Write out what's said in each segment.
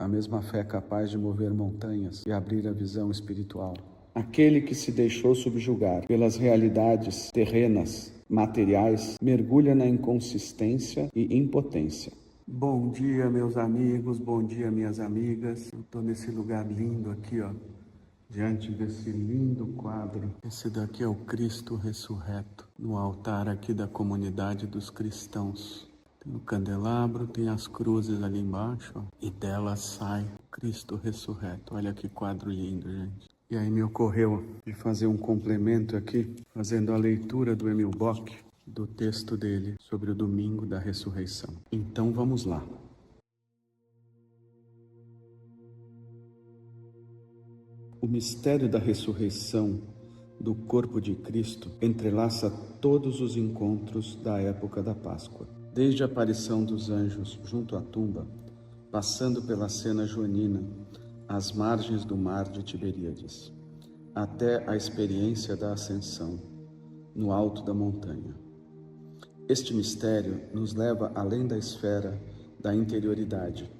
a mesma fé capaz de mover montanhas e abrir a visão espiritual. Aquele que se deixou subjugar pelas realidades terrenas, materiais, mergulha na inconsistência e impotência. Bom dia, meus amigos, bom dia, minhas amigas. Eu estou nesse lugar lindo aqui, ó, diante desse lindo quadro. Esse daqui é o Cristo ressurreto, no altar aqui da comunidade dos cristãos. Tem o candelabro, tem as cruzes ali embaixo, ó, e dela sai o Cristo ressurreto. Olha que quadro lindo, gente. E aí me ocorreu de fazer um complemento aqui, fazendo a leitura do Emil Bock, do texto dele sobre o domingo da ressurreição. Então vamos lá. O mistério da ressurreição do corpo de Cristo entrelaça todos os encontros da época da Páscoa, desde a aparição dos anjos junto à tumba, passando pela cena joanina, às margens do mar de Tiberíades, até a experiência da ascensão, no alto da montanha. Este mistério nos leva além da esfera da interioridade.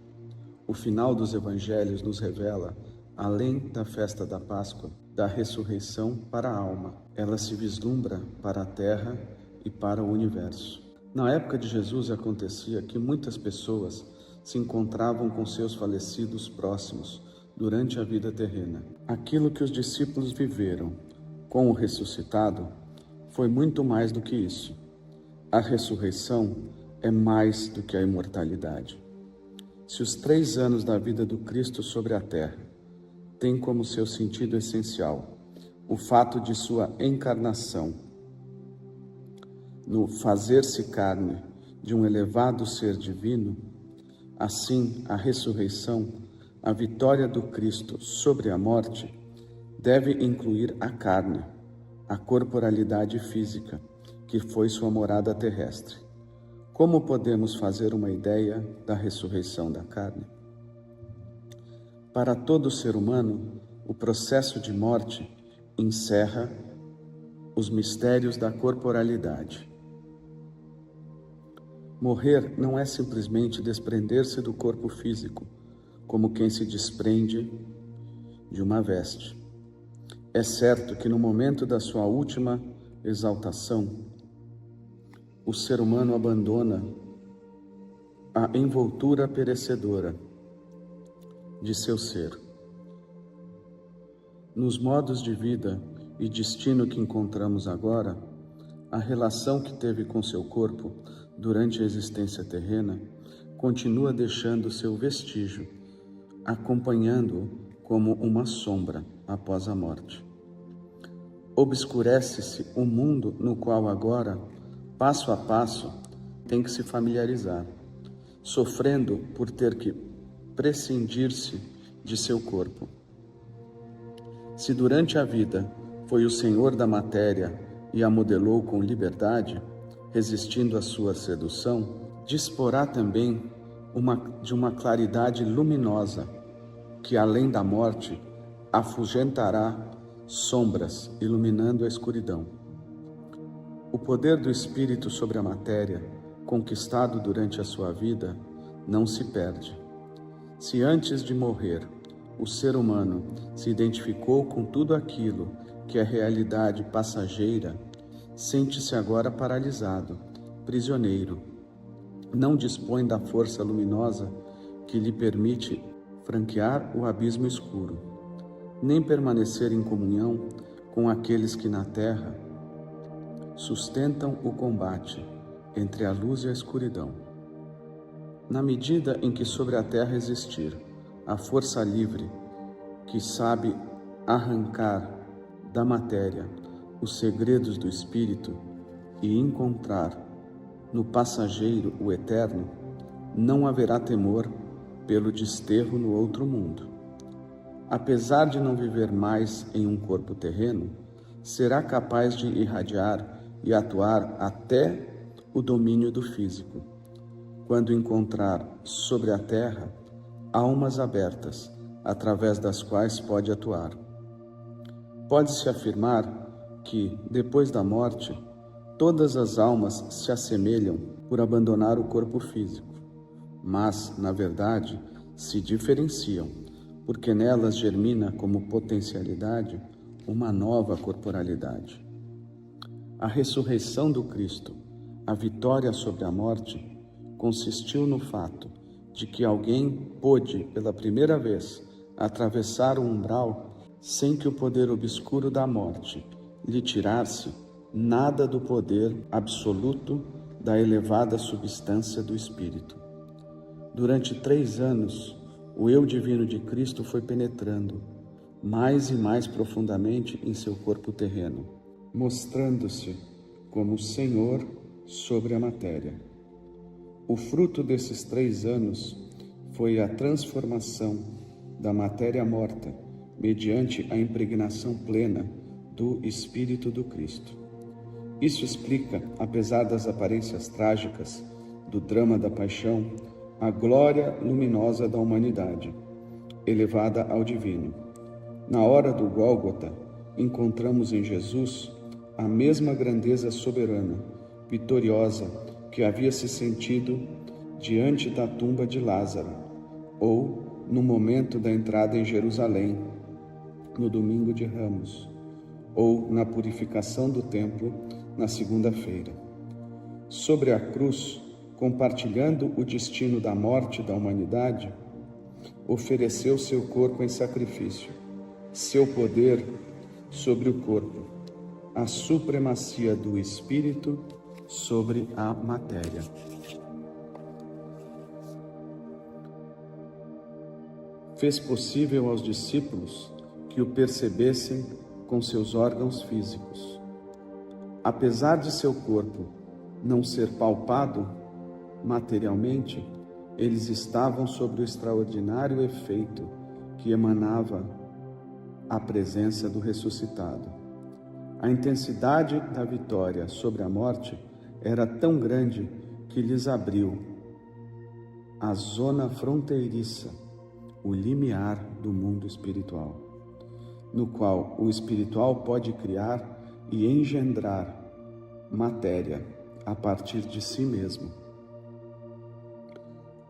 O final dos evangelhos nos revela, além da festa da Páscoa, da ressurreição para a alma. Ela se vislumbra para a terra e para o universo. Na época de Jesus acontecia que muitas pessoas se encontravam com seus falecidos próximos durante a vida terrena. Aquilo que os discípulos viveram com o ressuscitado foi muito mais do que isso. A ressurreição é mais do que a imortalidade. Se os 3 anos da vida do Cristo sobre a terra têm como seu sentido essencial o fato de sua encarnação, no fazer-se carne de um elevado ser divino, assim a ressurreição, a vitória do Cristo sobre a morte, deve incluir a carne, a corporalidade física, que foi sua morada terrestre. Como podemos fazer uma ideia da ressurreição da carne? Para todo ser humano, o processo de morte encerra os mistérios da corporalidade. Morrer não é simplesmente desprender-se do corpo físico, como quem se desprende de uma veste. É certo que no momento da sua última exaltação, o ser humano abandona a envoltura perecedora de seu ser. Nos modos de vida e destino que encontramos agora, a relação que teve com seu corpo durante a existência terrena continua deixando seu vestígio, acompanhando-o como uma sombra após a morte. Obscurece-se o mundo no qual agora, passo a passo, tem que se familiarizar, sofrendo por ter que prescindir-se de seu corpo. Se durante a vida foi o senhor da matéria e a modelou com liberdade, resistindo à sua sedução, disporá também de uma claridade luminosa que, além da morte, afugentará sombras, iluminando a escuridão. O poder do Espírito sobre a matéria, conquistado durante a sua vida, não se perde. Se antes de morrer, o ser humano se identificou com tudo aquilo que é realidade passageira, sente-se agora paralisado, prisioneiro. Não dispõe da força luminosa que lhe permite franquear o abismo escuro, nem permanecer em comunhão com aqueles que na terra sustentam o combate entre a luz e a escuridão. Na medida em que sobre a terra existir a força livre que sabe arrancar da matéria os segredos do espírito e encontrar no passageiro o eterno, não haverá temor pelo desterro no outro mundo. Apesar de não viver mais em um corpo terreno, será capaz de irradiar e atuar até o domínio do físico, quando encontrar sobre a terra almas abertas, através das quais pode atuar. Pode-se afirmar que, depois da morte, todas as almas se assemelham por abandonar o corpo físico, mas, na verdade, se diferenciam, porque nelas germina como potencialidade uma nova corporalidade. A ressurreição do Cristo, a vitória sobre a morte, consistiu no fato de que alguém pôde, pela primeira vez, atravessar o umbral sem que o poder obscuro da morte lhe tirasse nada do poder absoluto da elevada substância do Espírito. Durante 3 anos, o eu divino de Cristo foi penetrando mais e mais profundamente em seu corpo terreno, mostrando-se como Senhor sobre a matéria. O fruto desses 3 anos foi a transformação da matéria morta mediante a impregnação plena do Espírito do Cristo. Isso explica, apesar das aparências trágicas do drama da paixão, a glória luminosa da humanidade, elevada ao divino. Na hora do Gólgota, encontramos em Jesus a mesma grandeza soberana, vitoriosa, que havia se sentido diante da tumba de Lázaro, ou no momento da entrada em Jerusalém, no domingo de Ramos, ou na purificação do templo, na segunda-feira. Sobre a cruz, compartilhando o destino da morte da humanidade, ofereceu seu corpo em sacrifício, seu poder sobre o corpo, a supremacia do Espírito sobre a matéria. Fez possível aos discípulos que o percebessem com seus órgãos físicos. Apesar de seu corpo não ser palpado materialmente, eles estavam sob o extraordinário efeito que emanava a presença do ressuscitado. A intensidade da vitória sobre a morte era tão grande que lhes abriu a zona fronteiriça, o limiar do mundo espiritual, no qual o espiritual pode criar e engendrar matéria a partir de si mesmo.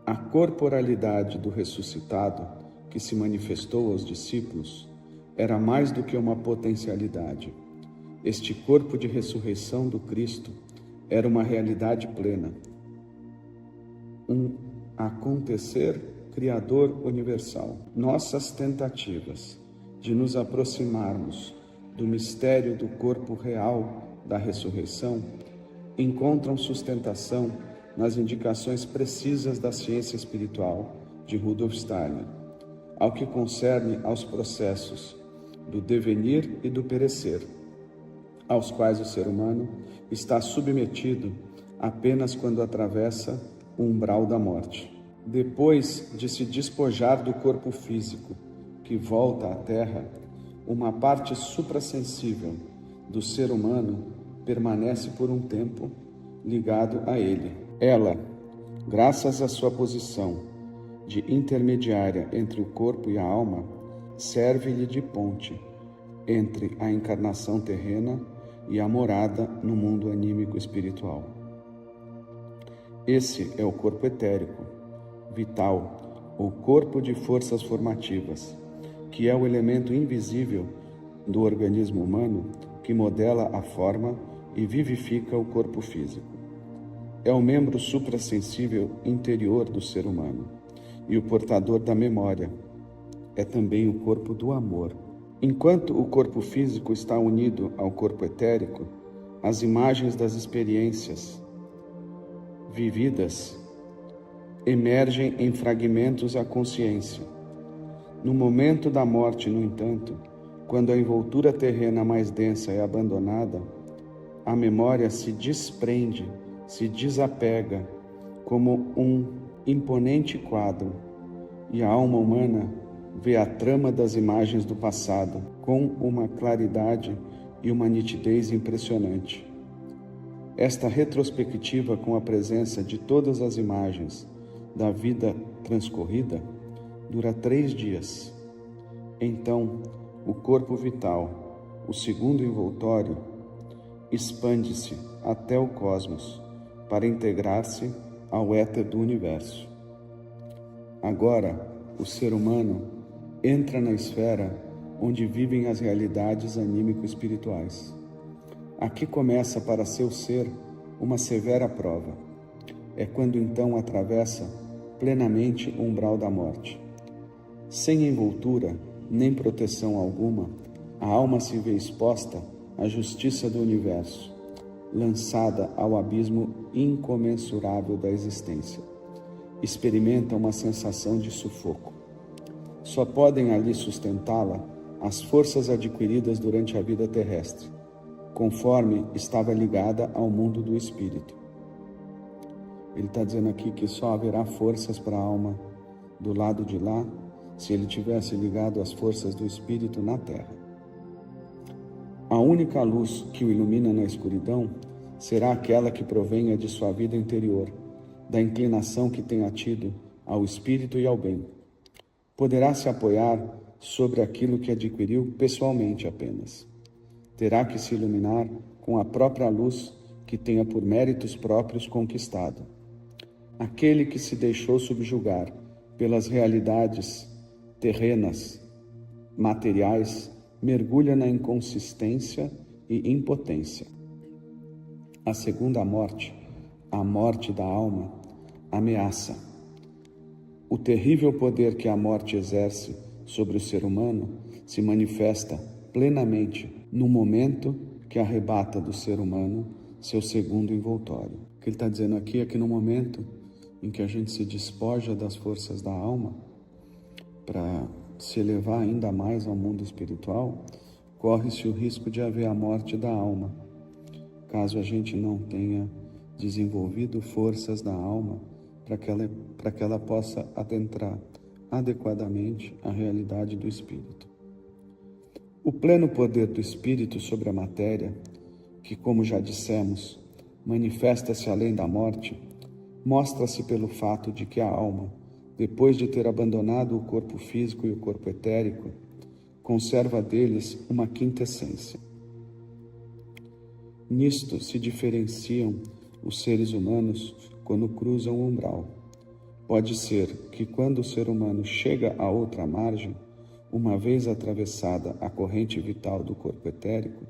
A corporalidade do ressuscitado, que se manifestou aos discípulos, era mais do que uma potencialidade. Este corpo de ressurreição do Cristo era uma realidade plena, um acontecer criador universal. Nossas tentativas de nos aproximarmos do mistério do corpo real da ressurreição encontram sustentação nas indicações precisas da ciência espiritual de Rudolf Steiner, ao que concerne aos processos do devenir e do perecer, aos quais o ser humano está submetido apenas quando atravessa o umbral da morte. Depois de se despojar do corpo físico, que volta à Terra, uma parte suprassensível do ser humano permanece por um tempo ligado a ele. Ela, graças à sua posição de intermediária entre o corpo e a alma, serve-lhe de ponte entre a encarnação terrena e a morada no mundo anímico espiritual. Esse é o corpo etérico, vital, ou corpo de forças formativas, que é o elemento invisível do organismo humano que modela a forma e vivifica o corpo físico. É o membro suprassensível interior do ser humano e o portador da memória. É também o corpo do amor. Enquanto o corpo físico está unido ao corpo etérico, as imagens das experiências vividas emergem em fragmentos à consciência. No momento da morte, no entanto, quando a envoltura terrena mais densa é abandonada, a memória se desprende, se desapega como um imponente quadro, e a alma humana vê a trama das imagens do passado com uma claridade e uma nitidez impressionante. Esta retrospectiva, com a presença de todas as imagens da vida transcorrida, dura 3 dias. Então, o corpo vital, o segundo envoltório, expande-se até o cosmos para integrar-se ao éter do universo. Agora, o ser humano entra na esfera onde vivem as realidades anímico-espirituais. Aqui começa para seu ser uma severa prova. É quando então atravessa plenamente o umbral da morte. Sem envoltura, nem proteção alguma, a alma se vê exposta à justiça do universo, lançada ao abismo incomensurável da existência. Experimenta uma sensação de sufoco. Só podem ali sustentá-la as forças adquiridas durante a vida terrestre, conforme estava ligada ao mundo do espírito. Ele está dizendo aqui que só haverá forças para a alma do lado de lá se ele tivesse ligado às forças do espírito na terra. A única luz que o ilumina na escuridão será aquela que provenha de sua vida interior, da inclinação que tenha tido ao espírito e ao bem. Poderá se apoiar sobre aquilo que adquiriu pessoalmente apenas. Terá que se iluminar com a própria luz que tenha por méritos próprios conquistado. Aquele que se deixou subjugar pelas realidades terrenas, materiais, mergulha na inconsistência e impotência. A segunda morte, a morte da alma, ameaça. O terrível poder que a morte exerce sobre o ser humano se manifesta plenamente no momento que arrebata do ser humano seu segundo envoltório. O que ele está dizendo aqui é que no momento em que a gente se despoja das forças da alma para se elevar ainda mais ao mundo espiritual, corre-se o risco de haver a morte da alma, caso a gente não tenha desenvolvido forças da alma para que ela possa adentrar adequadamente a realidade do espírito. O pleno poder do espírito sobre a matéria, que, como já dissemos, manifesta-se além da morte, mostra-se pelo fato de que a alma, depois de ter abandonado o corpo físico e o corpo etérico, conserva deles uma quinta essência. Nisto se diferenciam os seres humanos quando cruzam o umbral. Pode ser que quando o ser humano chega a outra margem, uma vez atravessada a corrente vital do corpo etérico,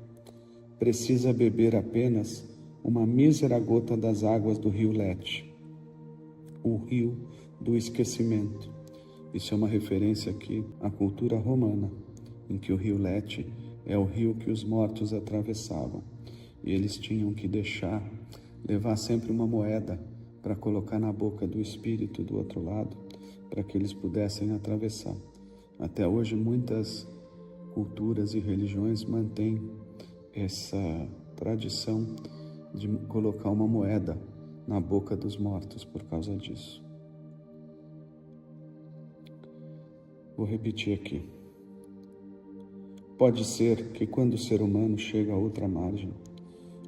precisa beber apenas uma mísera gota das águas do rio Lete, o rio do esquecimento. Isso é uma referência aqui à cultura romana, em que o rio Lete é o rio que os mortos atravessavam. E eles tinham que levar sempre uma moeda para colocar na boca do espírito do outro lado, para que eles pudessem atravessar. Até hoje, muitas culturas e religiões mantêm essa tradição de colocar uma moeda na boca dos mortos por causa disso. Vou repetir aqui. Pode ser que quando o ser humano chega a outra margem,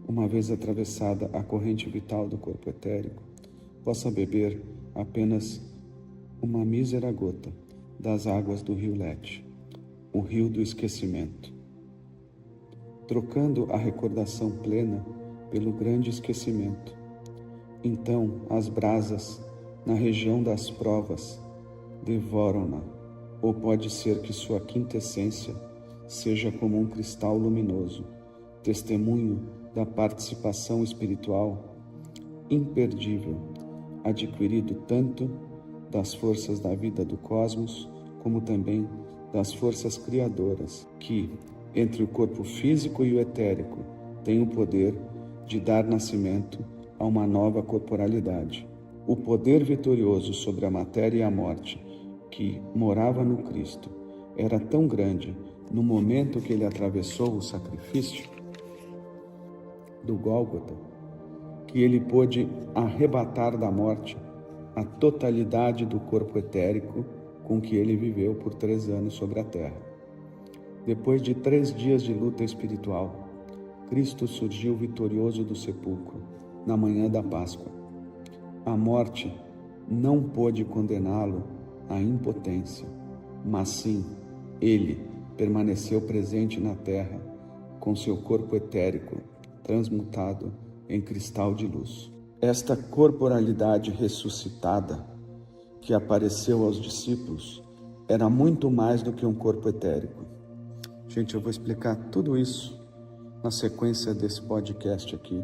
uma vez atravessada a corrente vital do corpo etérico, possa beber apenas uma mísera gota das águas do rio Lete, o rio do esquecimento, trocando a recordação plena pelo grande esquecimento. Então as brasas, na região das provas, devoram-na, ou pode ser que sua quinta essência seja como um cristal luminoso, testemunho da participação espiritual imperdível, adquirido tanto das forças da vida do cosmos, como também das forças criadoras, que, entre o corpo físico e o etérico, têm o poder de dar nascimento a uma nova corporalidade. O poder vitorioso sobre a matéria e a morte, que morava no Cristo, era tão grande no momento que ele atravessou o sacrifício do Gólgota, que ele pôde arrebatar da morte a totalidade do corpo etérico com que ele viveu por 3 anos sobre a terra. Depois de 3 dias de luta espiritual, Cristo surgiu vitorioso do sepulcro na manhã da Páscoa. A morte não pôde condená-lo à impotência, mas sim, ele permaneceu presente na terra com seu corpo etérico transmutado em cristal de luz. Esta corporalidade ressuscitada que apareceu aos discípulos era muito mais do que um corpo etérico. Gente, eu vou explicar tudo isso na sequência desse podcast aqui,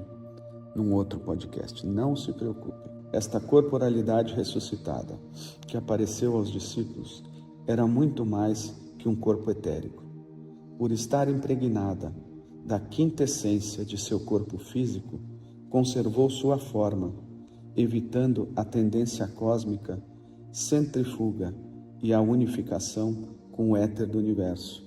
num outro podcast. Não se preocupe. Esta corporalidade ressuscitada que apareceu aos discípulos era muito mais que um corpo etérico. Por estar impregnada da quinta essência de seu corpo físico, conservou sua forma, evitando a tendência cósmica, centrífuga e a unificação com o éter do universo.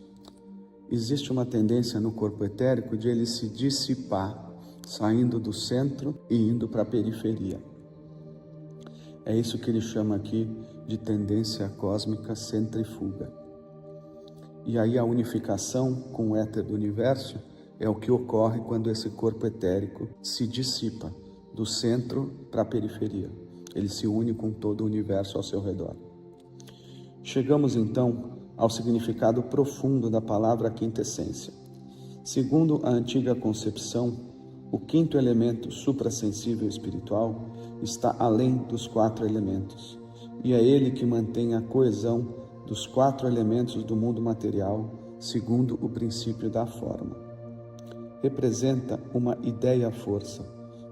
Existe uma tendência no corpo etérico de ele se dissipar, saindo do centro e indo para a periferia. É isso que ele chama aqui de tendência cósmica centrífuga. E aí a unificação com o éter do universo é o que ocorre quando esse corpo etérico se dissipa do centro para a periferia. Ele se une com todo o universo ao seu redor. Chegamos então ao significado profundo da palavra quintessência. Segundo a antiga concepção, o quinto elemento suprassensível espiritual está além dos 4 elementos, e é ele que mantém a coesão dos 4 elementos do mundo material, segundo o princípio da forma. Representa uma ideia-força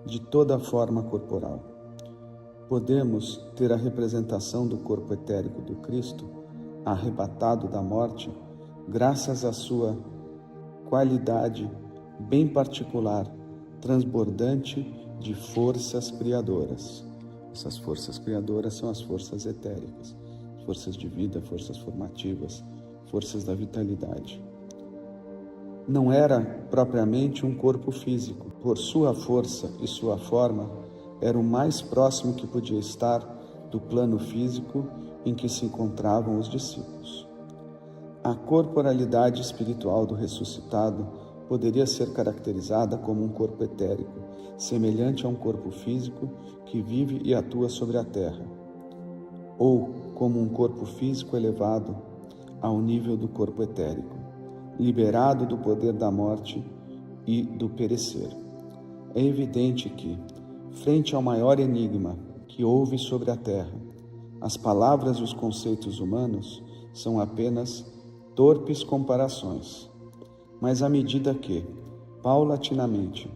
de toda a forma corporal. Podemos ter a representação do corpo etérico do Cristo, arrebatado da morte, graças à sua qualidade bem particular, transbordante de forças criadoras. Essas forças criadoras são as forças etéricas, forças de vida, forças formativas, forças da vitalidade. Não era propriamente um corpo físico. Por sua força e sua forma, era o mais próximo que podia estar do plano físico em que se encontravam os discípulos. A corporalidade espiritual do ressuscitado poderia ser caracterizada como um corpo etérico, semelhante a um corpo físico que vive e atua sobre a terra, ou como um corpo físico elevado ao nível do corpo etérico, liberado do poder da morte e do perecer. É evidente que, frente ao maior enigma que houve sobre a terra, as palavras e os conceitos humanos são apenas torpes comparações. Mas à medida que, paulatinamente,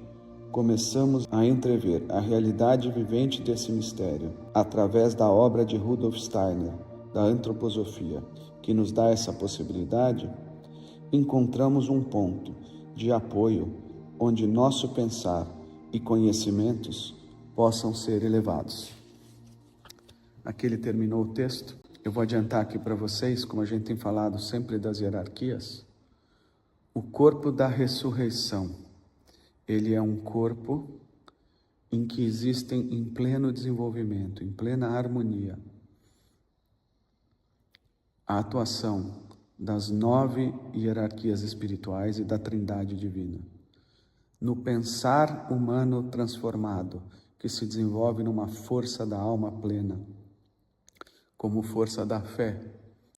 começamos a entrever a realidade vivente desse mistério, através da obra de Rudolf Steiner, da antroposofia, que nos dá essa possibilidade, encontramos um ponto de apoio onde nosso pensar e conhecimentos possam ser elevados. Aqui ele terminou o texto. Eu vou adiantar aqui para vocês, como a gente tem falado sempre das hierarquias, o corpo da ressurreição, ele é um corpo em que existem em pleno desenvolvimento, em plena harmonia, a atuação das 9 hierarquias espirituais e da Trindade Divina. No pensar humano transformado, que se desenvolve numa força da alma plena, como força da fé,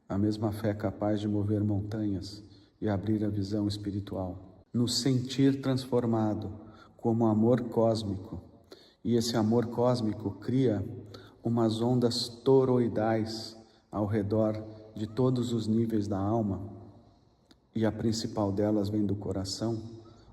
a mesma fé capaz de mover montanhas e abrir a visão espiritual. No sentir transformado, como amor cósmico, e esse amor cósmico cria umas ondas toroidais ao redor de todos os níveis da alma, e a principal delas vem do coração.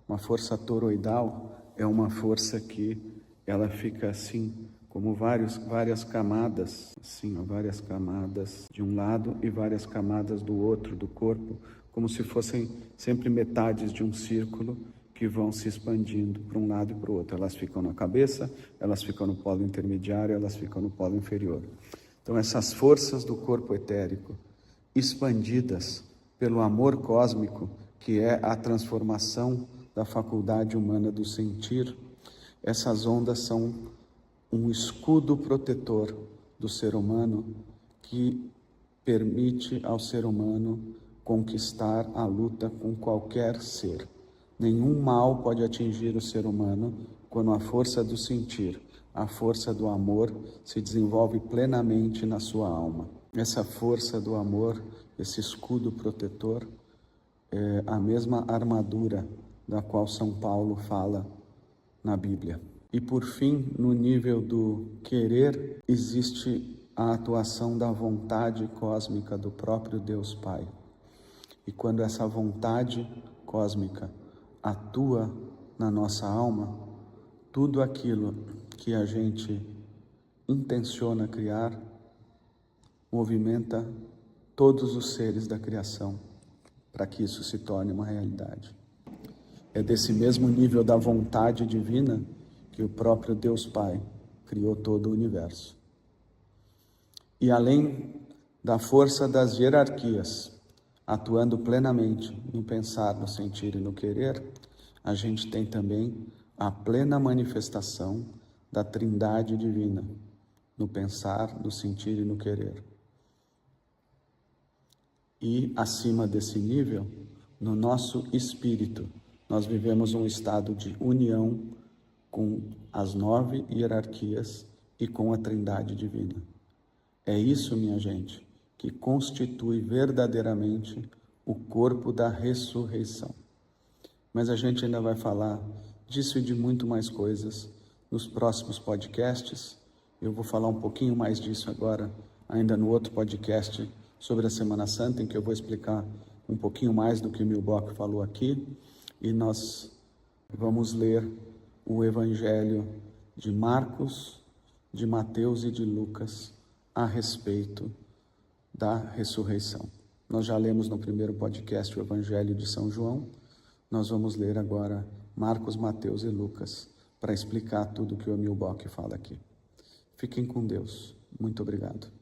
Uma força toroidal é uma força que ela fica assim, como várias camadas, assim, várias camadas de um lado e várias camadas do outro, do corpo, como se fossem sempre metades de um círculo que vão se expandindo para um lado e para o outro. Elas ficam na cabeça, elas ficam no polo intermediário, elas ficam no polo inferior. Então essas forças do corpo etérico, expandidas pelo amor cósmico, que é a transformação da faculdade humana do sentir, essas ondas são um escudo protetor do ser humano que permite ao ser humano conquistar a luta com qualquer ser. Nenhum mal pode atingir o ser humano quando a força do sentir, a força do amor se desenvolve plenamente na sua alma. Essa força do amor, esse escudo protetor, é a mesma armadura da qual São Paulo fala na Bíblia. E por fim, no nível do querer, existe a atuação da vontade cósmica do próprio Deus Pai. E quando essa vontade cósmica atua na nossa alma, tudo aquilo que a gente intenciona criar movimenta todos os seres da criação para que isso se torne uma realidade. É desse mesmo nível da vontade divina que o próprio Deus Pai criou todo o universo. E além da força das hierarquias, atuando plenamente no pensar, no sentir e no querer, a gente tem também a plena manifestação da Trindade divina, no pensar, no sentir e no querer. E acima desse nível, no nosso espírito, nós vivemos um estado de união com as 9 hierarquias e com a Trindade divina. É isso, minha gente, que constitui verdadeiramente o corpo da ressurreição. Mas a gente ainda vai falar disso e de muito mais coisas nos próximos podcasts. Eu vou falar um pouquinho mais disso agora, ainda no outro podcast sobre a Semana Santa, em que eu vou explicar um pouquinho mais do que o Milbock falou aqui. E nós vamos ler o Evangelho de Marcos, de Mateus e de Lucas a respeito da ressurreição. Nós já lemos no primeiro podcast o Evangelho de São João. Nós vamos ler agora Marcos, Mateus e Lucas para explicar tudo o que o Milbock fala aqui. Fiquem com Deus. Muito obrigado.